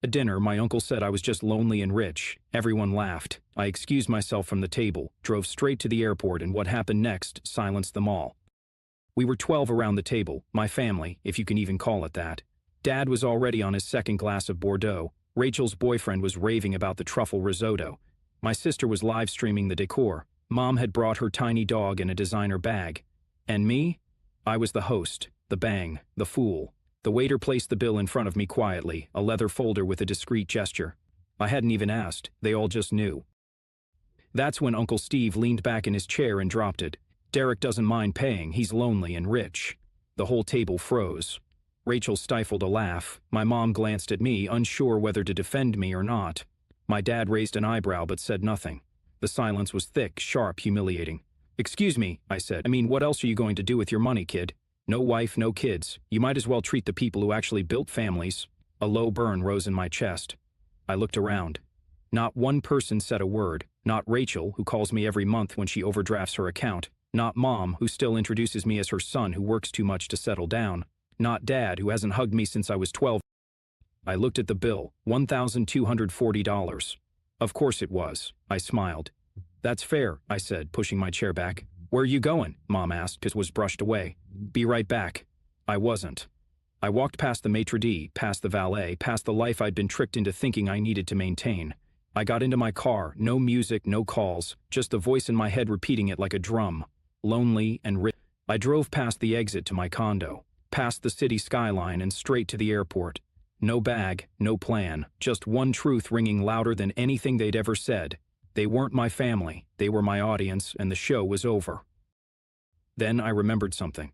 At dinner, my uncle said I was just lonely and rich. Everyone laughed. I excused myself from the table, drove straight to the airport, and what happened next silenced them all. We were 12 around the table, my family, if you can even call it that. Dad was already on his second glass of Bordeaux. Rachel's boyfriend was raving about the truffle risotto. My sister was live streaming the decor. Mom had brought her tiny dog in a designer bag. And me? I was the host, the bang, the fool. The waiter placed the bill in front of me quietly, a leather folder with a discreet gesture. I hadn't even asked, they all just knew. That's when Uncle Steve leaned back in his chair and dropped it. Derek doesn't mind paying, he's lonely and rich. The whole table froze. Rachel stifled a laugh. My mom glanced at me, unsure whether to defend me or not. My dad raised an eyebrow but said nothing. The silence was thick, sharp, humiliating. "Excuse me," I said. "I mean, what else are you going to do with your money, kid? No wife, no kids. You might as well treat the people who actually built families." A low burn rose in my chest. I looked around. Not one person said a word. Not Rachel, who calls me every month when she overdrafts her account. Not Mom, who still introduces me as her son who works too much to settle down. Not Dad, who hasn't hugged me since I was 12. I looked at the bill, $1,240. Of course it was. I smiled. "That's fair," I said, pushing my chair back. "Where are you going?" Mom asked, but was brushed away. "Be right back." I wasn't. I walked past the maitre d', past the valet, past the life I'd been tricked into thinking I needed to maintain. I got into my car, no music, no calls, just the voice in my head repeating it like a drum. Lonely and rich. I drove past the exit to my condo, past the city skyline and straight to the airport. No bag, no plan, just one truth ringing louder than anything they'd ever said. They weren't my family, they were my audience, and the show was over. Then I remembered something.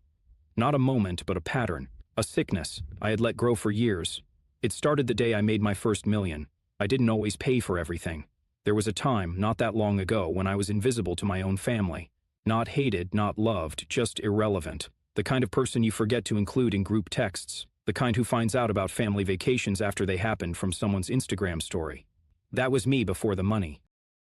Not a moment, but a pattern, a sickness I had let grow for years. It started the day I made my first million. I didn't always pay for everything. There was a time, not that long ago, when I was invisible to my own family. Not hated, not loved, just irrelevant. The kind of person you forget to include in group texts. The kind who finds out about family vacations after they happened from someone's Instagram story. That was me before the money.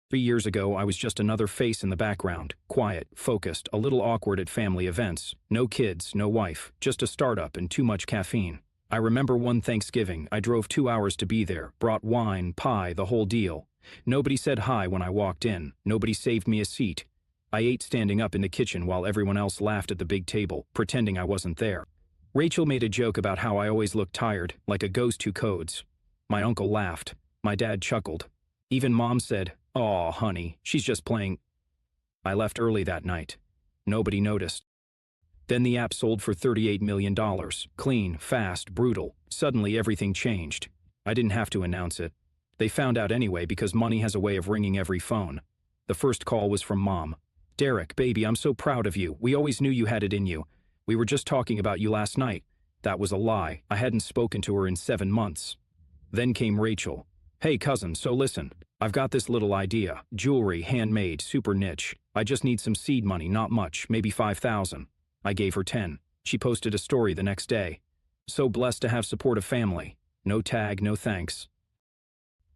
3 years ago, I was just another face in the background, quiet, focused, a little awkward at family events. No kids, no wife, just a startup and too much caffeine. I remember one Thanksgiving, I drove 2 hours to be there, brought wine, pie, the whole deal. Nobody said hi when I walked in, nobody saved me a seat. I ate standing up in the kitchen while everyone else laughed at the big table, pretending I wasn't there. Rachel made a joke about how I always looked tired, like a ghost who codes. My uncle laughed. My dad chuckled. Even Mom said, "Aw, honey, she's just playing." I left early that night. Nobody noticed. Then the app sold for $38 million. Clean, fast, brutal. Suddenly everything changed. I didn't have to announce it. They found out anyway because money has a way of ringing every phone. The first call was from Mom. "Derek, baby, I'm so proud of you. We always knew you had it in you. We were just talking about you last night." That was a lie. I hadn't spoken to her in 7 months. Then came Rachel. "Hey cousin, so listen. I've got this little idea. Jewelry, handmade, super niche. I just need some seed money, not much, maybe 5,000. I gave her 10. She posted a story the next day. "So blessed to have supportive family." No tag, no thanks.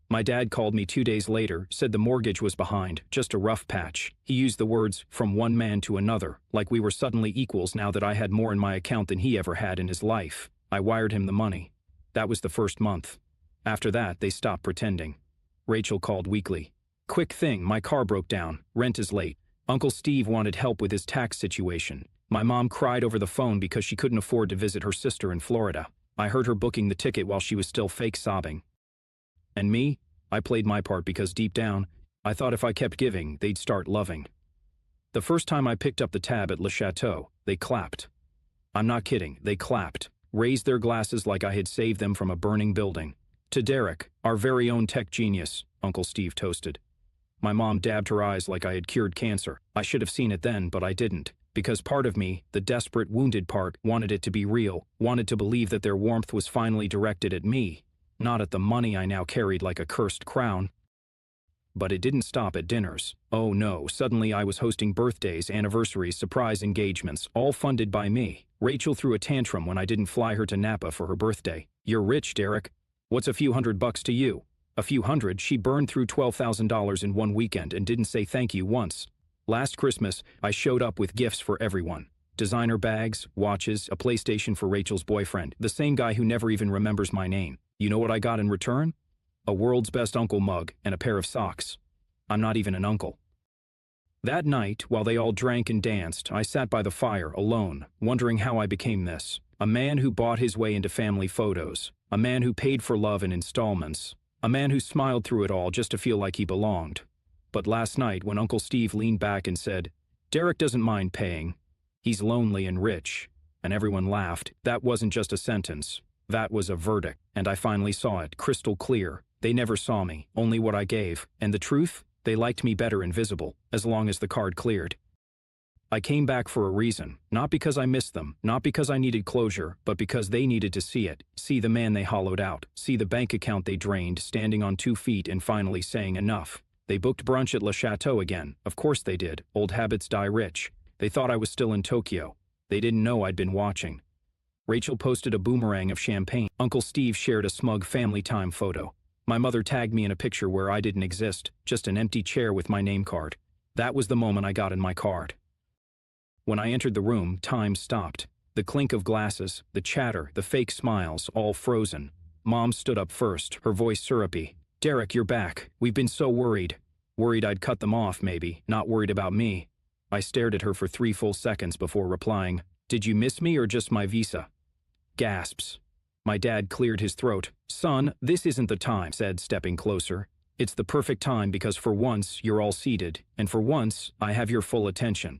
My dad called me 2 days later, said the mortgage was behind, just a rough patch. He used the words, "from one man to another," like we were suddenly equals now that I had more in my account than he ever had in his life. I wired him the money. That was the first month. After that, they stopped pretending. Rachel called weekly. "Quick thing, my car broke down. Rent is late. Uncle Steve wanted help with his tax situation." My mom cried over the phone because she couldn't afford to visit her sister in Florida. I heard her booking the ticket while she was still fake sobbing. And me? I played my part because deep down, I thought if I kept giving, they'd start loving. The first time I picked up the tab at Le Chateau, they clapped. I'm not kidding, they clapped, raised their glasses like I had saved them from a burning building. "To Derek, our very own tech genius," Uncle Steve toasted. My mom dabbed her eyes like I had cured cancer. I should have seen it then, but I didn't. Because part of me, the desperate, wounded part, wanted it to be real, wanted to believe that their warmth was finally directed at me, not at the money I now carried like a cursed crown. But it didn't stop at dinners. Oh no, suddenly I was hosting birthdays, anniversaries, surprise engagements, all funded by me. Rachel threw a tantrum when I didn't fly her to Napa for her birthday. "You're rich, Derek. What's a few $100 to you?" A few hundred, she burned through $12,000 in one weekend and didn't say thank you once. Last Christmas, I showed up with gifts for everyone. Designer bags, watches, a PlayStation for Rachel's boyfriend, the same guy who never even remembers my name. You know what I got in return? A World's Best Uncle mug and a pair of socks. I'm not even an uncle. That night, while they all drank and danced, I sat by the fire, alone, wondering how I became this. A man who bought his way into family photos. A man who paid for love in installments. A man who smiled through it all just to feel like he belonged. But last night, when Uncle Steve leaned back and said, "Derek doesn't mind paying. He's lonely and rich," and everyone laughed, that wasn't just a sentence. That was a verdict, and I finally saw it, crystal clear. They never saw me, only what I gave. And the truth? They liked me better invisible, as long as the card cleared. I came back for a reason, not because I missed them, not because I needed closure, but because they needed to see it, see the man they hollowed out, see the bank account they drained, standing on 2 feet and finally saying enough. They booked brunch at Le Chateau again. Of course they did. Old habits die rich. They thought I was still in Tokyo. They didn't know I'd been watching. Rachel posted a boomerang of champagne. Uncle Steve shared a smug family time photo. My mother tagged me in a picture where I didn't exist, just an empty chair with my name card. That was the moment I got in my card. When I entered the room, time stopped. The clink of glasses, the chatter, the fake smiles, all frozen. Mom stood up first, her voice syrupy. "Derek, you're back. We've been so worried." Worried I'd cut them off, maybe, not worried about me. I stared at her for 3 full seconds before replying, "Did you miss me or just my visa?" Gasps. My dad cleared his throat. "Son, this isn't the time," said, stepping closer. "It's the perfect time because for once you're all seated, and for once I have your full attention."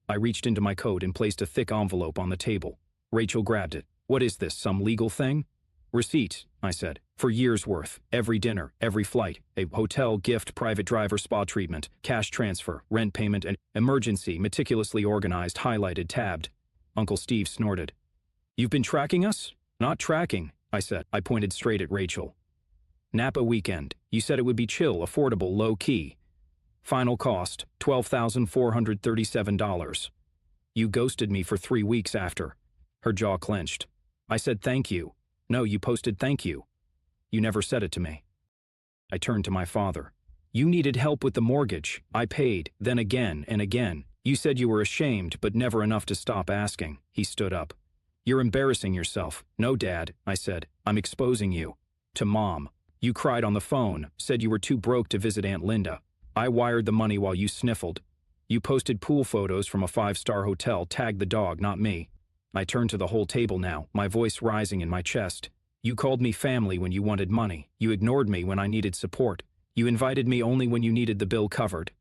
I reached into my coat and placed a thick envelope on the table. Rachel grabbed it. "What is this, some legal thing?" "Receipt," I said. "For years' worth. Every dinner, every flight, a hotel gift, private driver spa treatment, cash transfer, rent payment, and emergency, meticulously organized, highlighted, tabbed." Uncle Steve snorted. "You've been tracking us?" "Not tracking," I said. I pointed straight at Rachel. "Napa weekend. You said it would be chill, affordable, low-key. Final cost, $12,437. You ghosted me for 3 weeks after." Her jaw clenched. I said thank you. "No, you posted thank you. You never said it to me." I turned to my father. "You needed help with the mortgage. I paid, then again and again. You said you were ashamed, but never enough to stop asking." He stood up. "You're embarrassing yourself." "No, Dad," I said. "I'm exposing you. To Mom. You cried on the phone, said you were too broke to visit Aunt Linda. I wired the money while you sniffled. You posted pool photos from a 5-star hotel, tagged the dog, not me." I turned to the whole table now, my voice rising in my chest. "You called me family when you wanted money. You ignored me when I needed support. You invited me only when you needed the bill covered."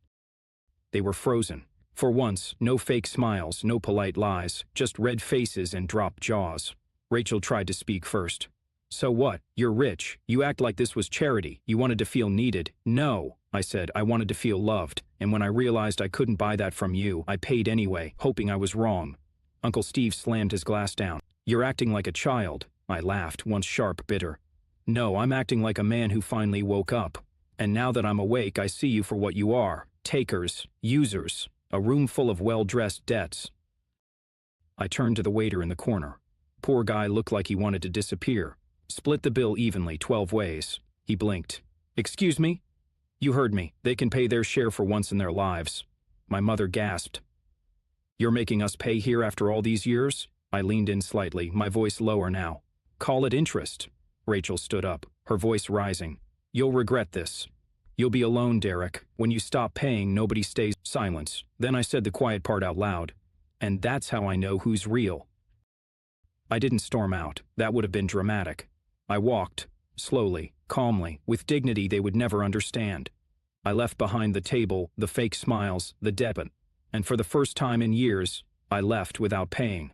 They were frozen. For once, no fake smiles, no polite lies, just red faces and dropped jaws. Rachel tried to speak first. "So what? You're rich. You act like this was charity. You wanted to feel needed." "No," I said. "I wanted to feel loved. And when I realized I couldn't buy that from you, I paid anyway, hoping I was wrong." Uncle Steve slammed his glass down. "You're acting like a child." I laughed, once sharp, bitter. "No, I'm acting like a man who finally woke up. And now that I'm awake, I see you for what you are. Takers, users, a room full of well-dressed debts." I turned to the waiter in the corner. Poor guy looked like he wanted to disappear. "Split the bill evenly, 12 ways. He blinked. "Excuse me?" "You heard me. They can pay their share for once in their lives." My mother gasped. "You're making us pay here after all these years?" I leaned in slightly, my voice lower now. "Call it interest." Rachel stood up, her voice rising. "You'll regret this. You'll be alone, Derek. When you stop paying, nobody stays." Silence. Then I said the quiet part out loud. "And that's how I know who's real." I didn't storm out. That would have been dramatic. I walked, slowly, calmly, with dignity they would never understand. I left behind the table, the fake smiles, the debit, and for the first time in years, I left without paying.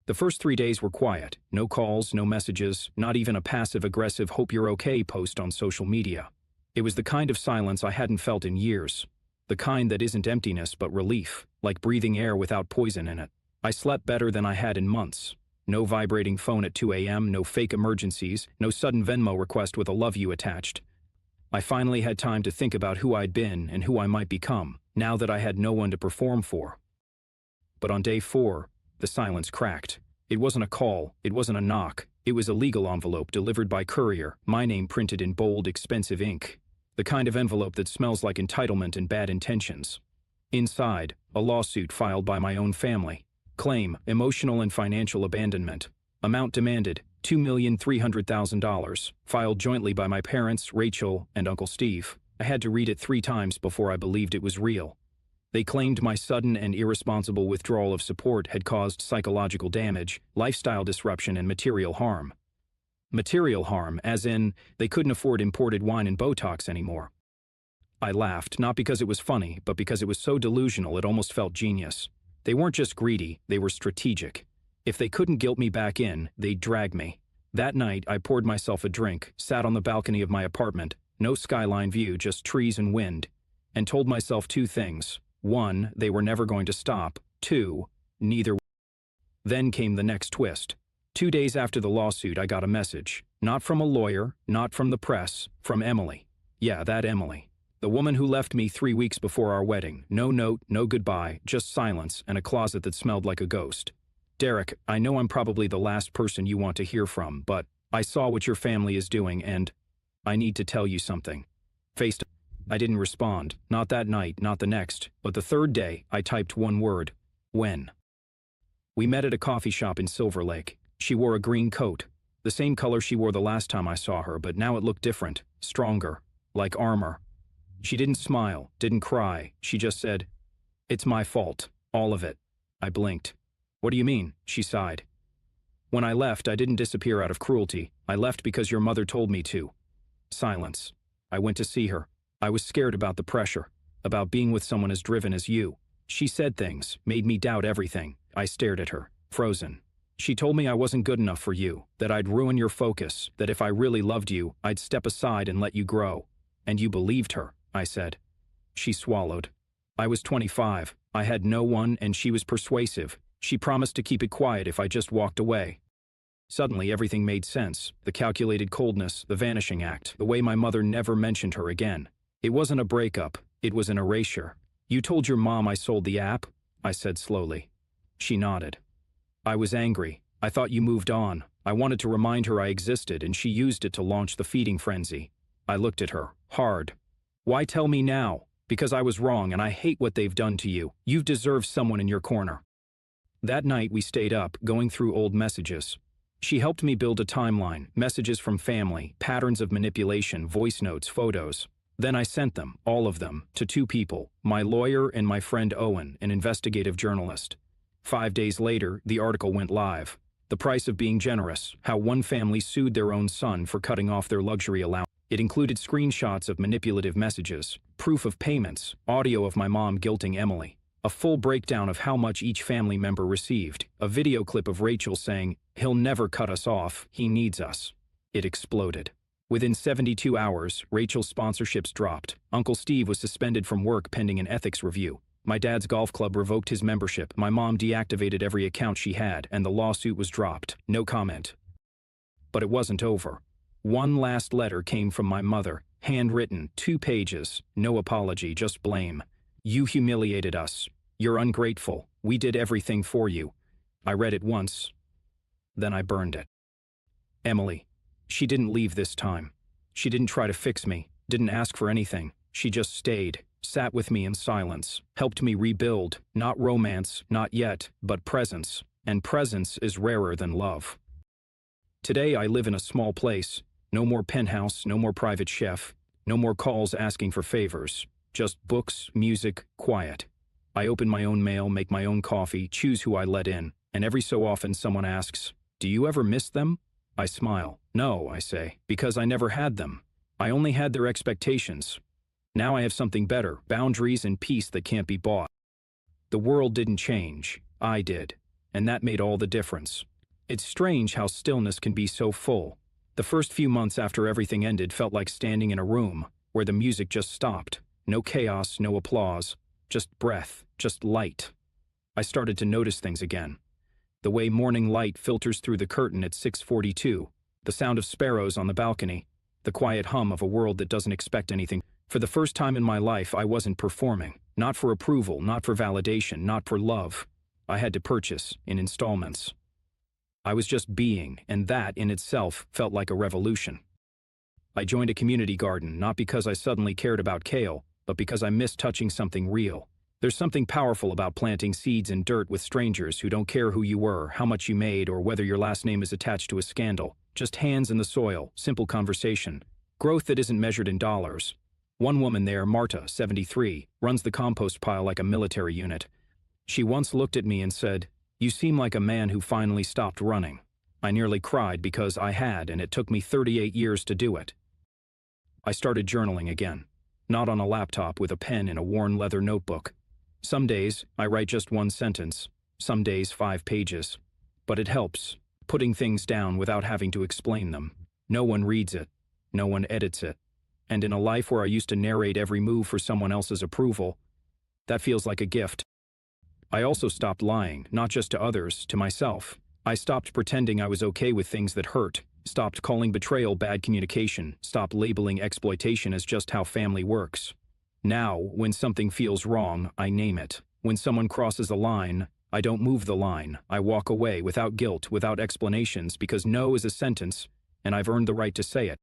The first 3 days were quiet. No calls, no messages, not even a passive-aggressive "hope you're okay" post on social media. It was the kind of silence I hadn't felt in years. The kind that isn't emptiness but relief, like breathing air without poison in it. I slept better than I had in months. No vibrating phone at 2 a.m., no fake emergencies, no sudden Venmo request with a "love you" attached. I finally had time to think about who I'd been and who I might become, now that I had no one to perform for. But on day 4, the silence cracked. It wasn't a call, it wasn't a knock. It was a legal envelope delivered by courier, my name printed in bold, expensive ink. The kind of envelope that smells like entitlement and bad intentions. Inside, a lawsuit filed by my own family. Claim, emotional and financial abandonment. Amount demanded, $2,300,000. Filed jointly by my parents, Rachel, and Uncle Steve. I had to read it 3 times before I believed it was real. They claimed my sudden and irresponsible withdrawal of support had caused psychological damage, lifestyle disruption, and material harm. Material harm, as in, they couldn't afford imported wine and Botox anymore. I laughed, not because it was funny, but because it was so delusional it almost felt genius. They weren't just greedy, they were strategic. If they couldn't guilt me back in, they'd drag me. That night, I poured myself a drink, sat on the balcony of my apartment, no skyline view, just trees and wind, and told myself 2 things. 1, they were never going to stop. 2, neither. Then came the next twist. 2 days after the lawsuit, I got a message. Not from a lawyer, not from the press, from Emily. Yeah, that Emily. The woman who left me 3 weeks before our wedding. No note, no goodbye, just silence and a closet that smelled like a ghost. Derek, I know I'm probably the last person you want to hear from, but I saw what your family is doing and I need to tell you something. Faced. I didn't respond. Not that night, not the next, but the 3rd day, I typed 1 word. When. We met at a coffee shop in Silver Lake. She wore a green coat, the same color she wore the last time I saw her, but now it looked different, stronger, like armor. She didn't smile, didn't cry. She just said, "It's my fault, all of it." I blinked. "What do you mean?" She sighed. "When I left, I didn't disappear out of cruelty. I left because your mother told me to." Silence. I went to see her. I was scared about the pressure, about being with someone as driven as you. She said things, made me doubt everything. I stared at her, frozen. She told me I wasn't good enough for you, that I'd ruin your focus, that if I really loved you, I'd step aside and let you grow. And you believed her, I said. She swallowed. I was 25. I had no one, and she was persuasive. She promised to keep it quiet if I just walked away. Suddenly, everything made sense. The calculated coldness, the vanishing act, the way my mother never mentioned her again. It wasn't a breakup. It was an erasure. "You told your mom I sold the app?" I said slowly. She nodded. "I was angry. I thought you moved on. I wanted to remind her I existed, and she used it to launch the feeding frenzy." I looked at her, hard. "Why tell me now? Because I was wrong, and I hate what they've done to you. You've deserved someone in your corner." That night, we stayed up, going through old messages. She helped me build a timeline, messages from family, patterns of manipulation, voice notes, photos. Then I sent them, all of them, to 2 people, my lawyer and my friend Owen, an investigative journalist. 5 days later, the article went live. The price of being generous, how one family sued their own son for cutting off their luxury allowance. It included screenshots of manipulative messages, proof of payments, audio of my mom guilting Emily, a full breakdown of how much each family member received, a video clip of Rachel saying, "He'll never cut us off, he needs us." It exploded. Within 72 hours, Rachel's sponsorships dropped. Uncle Steve was suspended from work pending an ethics review. My dad's golf club revoked his membership. My mom deactivated every account she had, and the lawsuit was dropped. No comment. But it wasn't over. One last letter came from my mother, handwritten, 2 pages, no apology, just blame. "You humiliated us. You're ungrateful. We did everything for you." I read it once, then I burned it. Emily. She didn't leave this time. She didn't try to fix me, didn't ask for anything. She just stayed, sat with me in silence, helped me rebuild, not romance, not yet, but presence. And presence is rarer than love. Today I live in a small place. No more penthouse, no more private chef, no more calls asking for favors. Just books, music, quiet. I open my own mail, make my own coffee, choose who I let in, and every so often someone asks, "Do you ever miss them?" I smile. "No," I say, "because I never had them. I only had their expectations. Now I have something better, boundaries and peace that can't be bought." The world didn't change. I did. And that made all the difference. It's strange how stillness can be so full. The first few months after everything ended felt like standing in a room where the music just stopped. No chaos, no applause, just breath, just light. I started to notice things again. The way morning light filters through the curtain at 6:42, the sound of sparrows on the balcony, the quiet hum of a world that doesn't expect anything. For the first time in my life, I wasn't performing. Not for approval, not for validation, not for love. I had to purchase in installments. I was just being, and that in itself felt like a revolution. I joined a community garden, not because I suddenly cared about kale, but because I missed touching something real. There's something powerful about planting seeds in dirt with strangers who don't care who you were, how much you made, or whether your last name is attached to a scandal. Just hands in the soil, simple conversation. Growth that isn't measured in dollars. One woman there, Marta, 73, runs the compost pile like a military unit. She once looked at me and said, "You seem like a man who finally stopped running." I nearly cried because I had, and it took me 38 years to do it. I started journaling again. Not on a laptop with a pen in a worn leather notebook. Some days, I write just one sentence. Some days, 5 pages. But it helps, putting things down without having to explain them. No one reads it. No one edits it. And in a life where I used to narrate every move for someone else's approval, that feels like a gift. I also stopped lying, not just to others, to myself. I stopped pretending I was okay with things that hurt, stopped calling betrayal bad communication, stopped labeling exploitation as just how family works. Now, when something feels wrong, I name it. When someone crosses a line, I don't move the line. I walk away without guilt, without explanations, because no is a sentence, and I've earned the right to say it.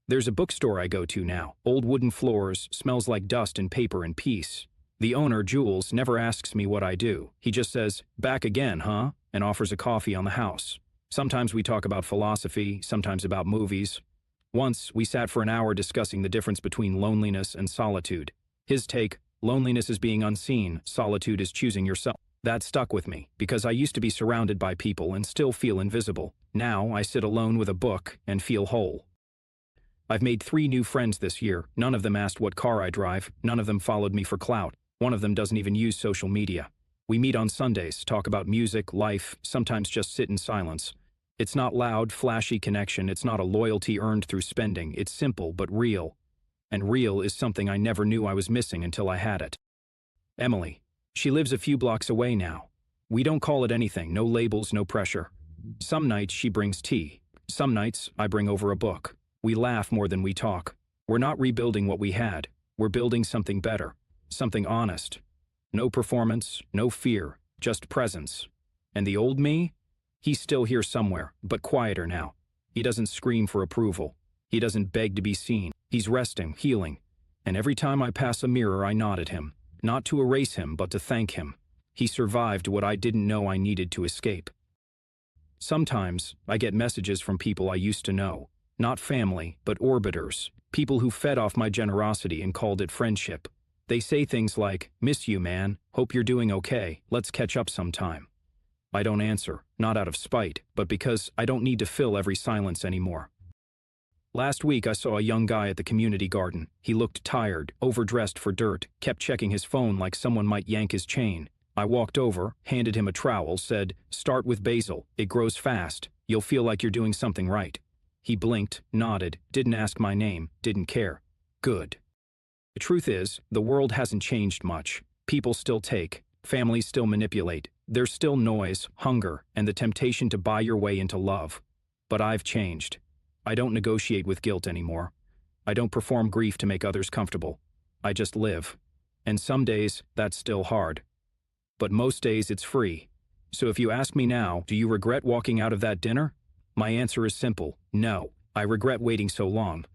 There's a bookstore I go to now. Old wooden floors, smells like dust and paper and peace. The owner, Jules, never asks me what I do. He just says, "Back again, huh?" and offers a coffee on the house. Sometimes we talk about philosophy, sometimes about movies. Once, we sat for an hour discussing the difference between loneliness and solitude. His take, loneliness is being unseen, solitude is choosing yourself. That stuck with me, because I used to be surrounded by people and still feel invisible. Now, I sit alone with a book and feel whole. I've made 3 new friends this year. None of them asked what car I drive. None of them followed me for clout. One of them doesn't even use social media. We meet on Sundays, talk about music, life, sometimes just sit in silence. It's not loud, flashy connection. It's not a loyalty earned through spending. It's simple but real. And real is something I never knew I was missing until I had it. Emily. She lives a few blocks away now. We don't call it anything, no labels, no pressure. Some nights she brings tea. Some nights I bring over a book. We laugh more than we talk. We're not rebuilding what we had. We're building something better. Something honest. No performance, no fear, just presence. And the old me? He's still here somewhere, but quieter now. He doesn't scream for approval. He doesn't beg to be seen. He's resting, healing. And every time I pass a mirror, I nod at him. Not to erase him, but to thank him. He survived what I didn't know I needed to escape. Sometimes, I get messages from people I used to know. Not family, but orbiters. People who fed off my generosity and called it friendship. They say things like, "Miss you, man. Hope you're doing okay. Let's catch up sometime." I don't answer, not out of spite, but because I don't need to fill every silence anymore. Last week I saw a young guy at the community garden. He looked tired, overdressed for dirt, kept checking his phone like someone might yank his chain. I walked over, handed him a trowel, said, "Start with basil. It grows fast. You'll feel like you're doing something right." He blinked, nodded, didn't ask my name, didn't care. Good. The truth is, the world hasn't changed much. People still take. Families still manipulate. There's still noise, hunger, and the temptation to buy your way into love. But I've changed. I don't negotiate with guilt anymore. I don't perform grief to make others comfortable. I just live. And some days, that's still hard. But most days, it's free. So if you ask me now, do you regret walking out of that dinner? My answer is simple, no. I regret waiting so long.